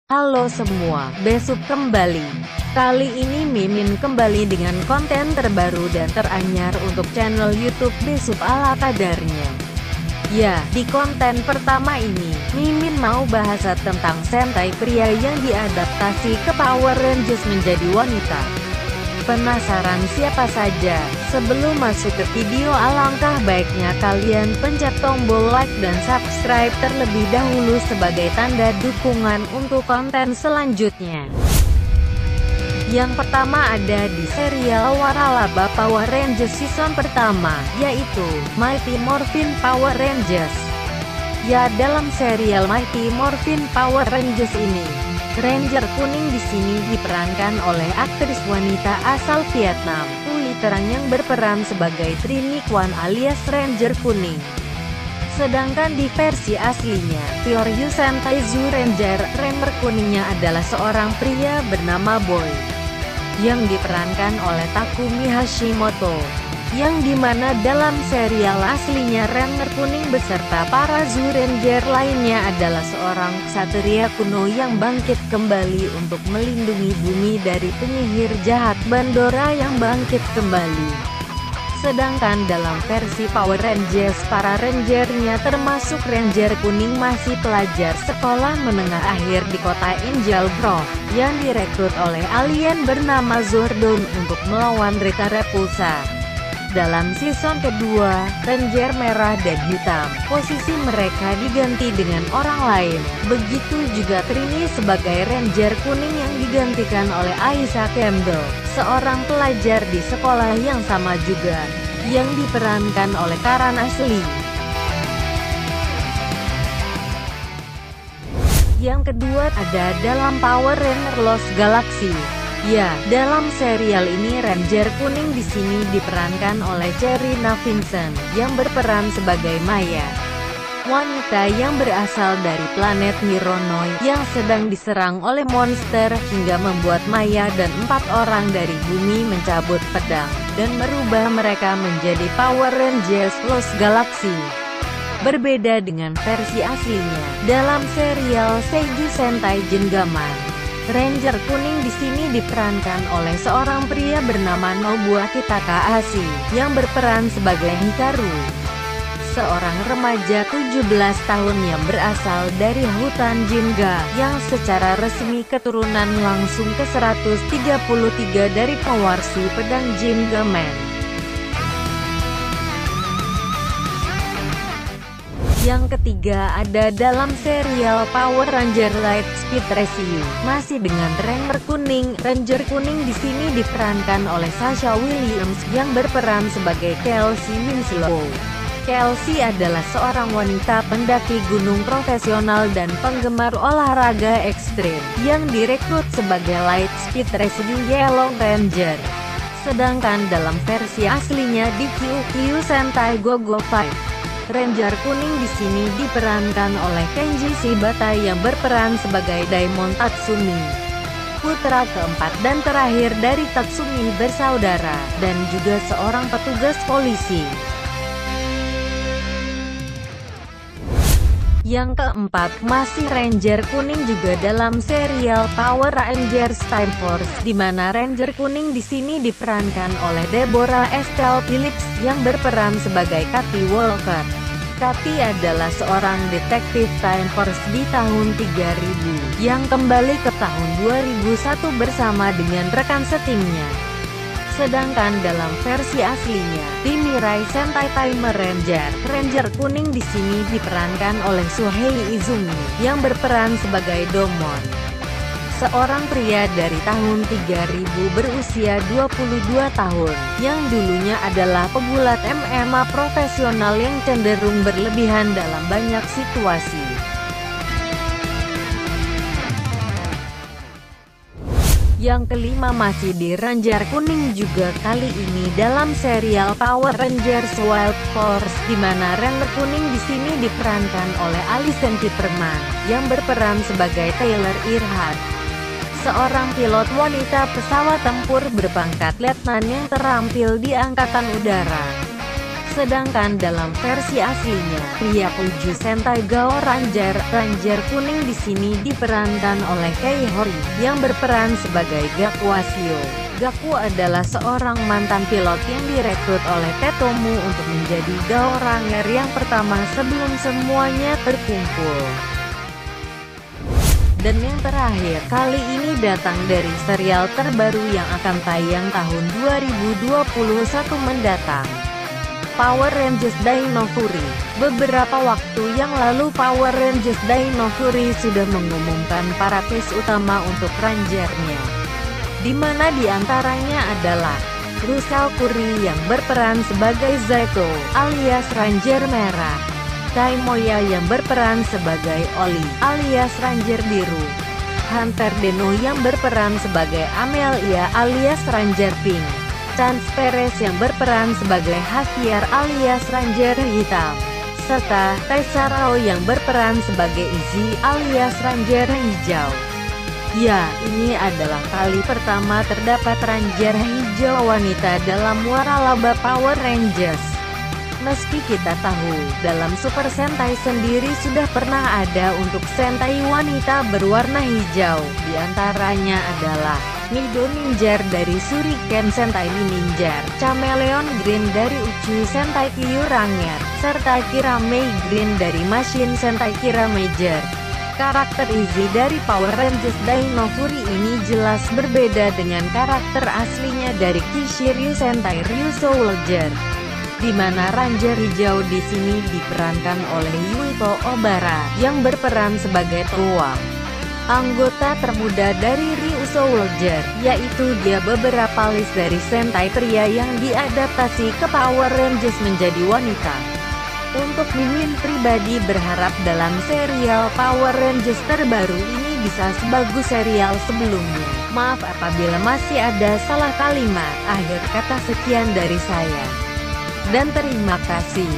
Halo semua, Besuk kembali. Kali ini Mimin kembali dengan konten terbaru dan teranyar untuk channel YouTube Besuk ala kadarnya. Ya, di konten pertama ini, Mimin mau bahas tentang Sentai pria yang diadaptasi ke Power Rangers menjadi wanita. Penasaran siapa saja? Sebelum masuk ke video, alangkah baiknya kalian pencet tombol like dan subscribe terlebih dahulu sebagai tanda dukungan untuk konten selanjutnya. Yang pertama ada di serial Waralaba Power Rangers season pertama, yaitu Mighty Morphin Power Rangers. Ya, dalam serial Mighty Morphin Power Rangers ini, Ranger kuning di sini diperankan oleh aktris wanita asal Vietnam, Uli Terang, yang berperan sebagai Trini Kwan alias Ranger kuning. Sedangkan di versi aslinya, Kyoryu Sentai Zu Ranger kuningnya adalah seorang pria bernama Boy, yang diperankan oleh Takumi Hashimoto. Yang dimana dalam serial aslinya Ranger kuning beserta para Zu Ranger lainnya adalah seorang ksatria kuno yang bangkit kembali untuk melindungi bumi dari penyihir jahat Bandora yang bangkit kembali. Sedangkan dalam versi Power Rangers, para rangernya termasuk Ranger kuning masih pelajar sekolah menengah akhir di kota Angel Grove, yang direkrut oleh alien bernama Zordon untuk melawan Rita Repulsa. Dalam season kedua, Ranger merah dan hitam, posisi mereka diganti dengan orang lain. Begitu juga Trini sebagai Ranger kuning yang digantikan oleh Aisha Campbell, seorang pelajar di sekolah yang sama juga, yang diperankan oleh Karan Ashley. Yang kedua ada dalam Power Rangers Lost Galaxy. Ya, dalam serial ini Ranger kuning di sini diperankan oleh Cherina Vincent, yang berperan sebagai Maya, wanita yang berasal dari planet Mironoi yang sedang diserang oleh monster, hingga membuat Maya dan 4 orang dari bumi mencabut pedang, dan merubah mereka menjadi Power Rangers Lost Galaxy. Berbeda dengan versi aslinya, dalam serial Seiju Sentai Gengaman, Ranger kuning di sini diperankan oleh seorang pria bernama Nobuaki Takahashi, yang berperan sebagai Hikaru, seorang remaja 17 tahun yang berasal dari hutan Jinga, yang secara resmi keturunan langsung ke-133 dari pewarsi pedang Jinga Man. Yang ketiga ada dalam serial Power Ranger Lightspeed Rescue, masih dengan Ranger kuning. Ranger kuning di sini diperankan oleh Sasha Williams, yang berperan sebagai Kelsey Winslow. Kelsey adalah seorang wanita pendaki gunung profesional dan penggemar olahraga ekstrim, yang direkrut sebagai Lightspeed Rescue Yellow Ranger. Sedangkan dalam versi aslinya di QQ Sentai Go-Go 5, Ranger kuning di sini diperankan oleh Kenji Shibata yang berperan sebagai Daimon Tatsumi, putra keempat dan terakhir dari Tatsumi bersaudara, dan juga seorang petugas polisi. Yang keempat masih Ranger kuning juga dalam serial Power Rangers Time Force, di mana Ranger kuning di sini diperankan oleh Deborah Estelle Phillips, yang berperan sebagai Cathy Walker. Cathy adalah seorang detektif Time Force di tahun 3000, yang kembali ke tahun 2001 bersama dengan rekan setimnya. Sedangkan dalam versi aslinya, di Mirai Sentai Time Ranger, Ranger kuning di sini diperankan oleh Shuhei Izumi, yang berperan sebagai Domon, seorang pria dari tahun 3000 berusia 22 tahun, yang dulunya adalah pegulat MMA profesional yang cenderung berlebihan dalam banyak situasi. Yang kelima masih di Ranger kuning juga, kali ini dalam serial Power Rangers Wild Force, di mana Ranger kuning di sini diperankan oleh Alison Kipperman, yang berperan sebagai Taylor Earhart, seorang pilot wanita pesawat tempur berpangkat letnan yang terampil di Angkatan Udara. Sedangkan dalam versi aslinya, pria Uju Sentai Gao Ranger kuning di sini diperankan oleh Kei Hori, yang berperan sebagai Gaku Asio. Gaku adalah seorang mantan pilot yang direkrut oleh Tetomu untuk menjadi Gao Ranger yang pertama sebelum semuanya berkumpul. Dan yang terakhir kali ini datang dari serial terbaru yang akan tayang tahun 2021 mendatang, Power Rangers Dino Fury. Beberapa waktu yang lalu Power Rangers Dino Fury sudah mengumumkan para cast utama untuk Rangernya, di mana diantaranya adalah Russell Curry yang berperan sebagai Zeko alias Ranger Merah, Kai Moya yang berperan sebagai Oli alias Ranger Biru, Hunter Deno yang berperan sebagai Amelia alias Ranger Pink, Chance Perez yang berperan sebagai Hakiar alias Ranger Hitam, serta Tessa Rao yang berperan sebagai Izzy alias Ranger Hijau. Ya, ini adalah kali pertama terdapat Ranger Hijau wanita dalam waralaba Power Rangers. Meski kita tahu, dalam Super Sentai sendiri sudah pernah ada untuk Sentai wanita berwarna hijau, diantaranya adalah Mido Ninja dari Shuriken Sentai Ninja, Chameleon Green dari Uchu Sentai Kyuranger, serta Kirame Green dari Machine Sentai Kira Major. Karakter Izzy dari Power Rangers Dino Fury ini jelas berbeda dengan karakter aslinya dari Kishiryu Sentai Ryu Soldier, di mana Ranger Hijau di sini diperankan oleh Yuito Obara yang berperan sebagai Towa, anggota termuda dari Ryu Soldier, yaitu dia beberapa list dari Sentai pria yang diadaptasi ke Power Rangers menjadi wanita. Untuk Mimin pribadi berharap dalam serial Power Rangers terbaru ini bisa sebagus serial sebelumnya. Maaf apabila masih ada salah kalimat. Akhir kata sekian dari saya, dan terima kasih.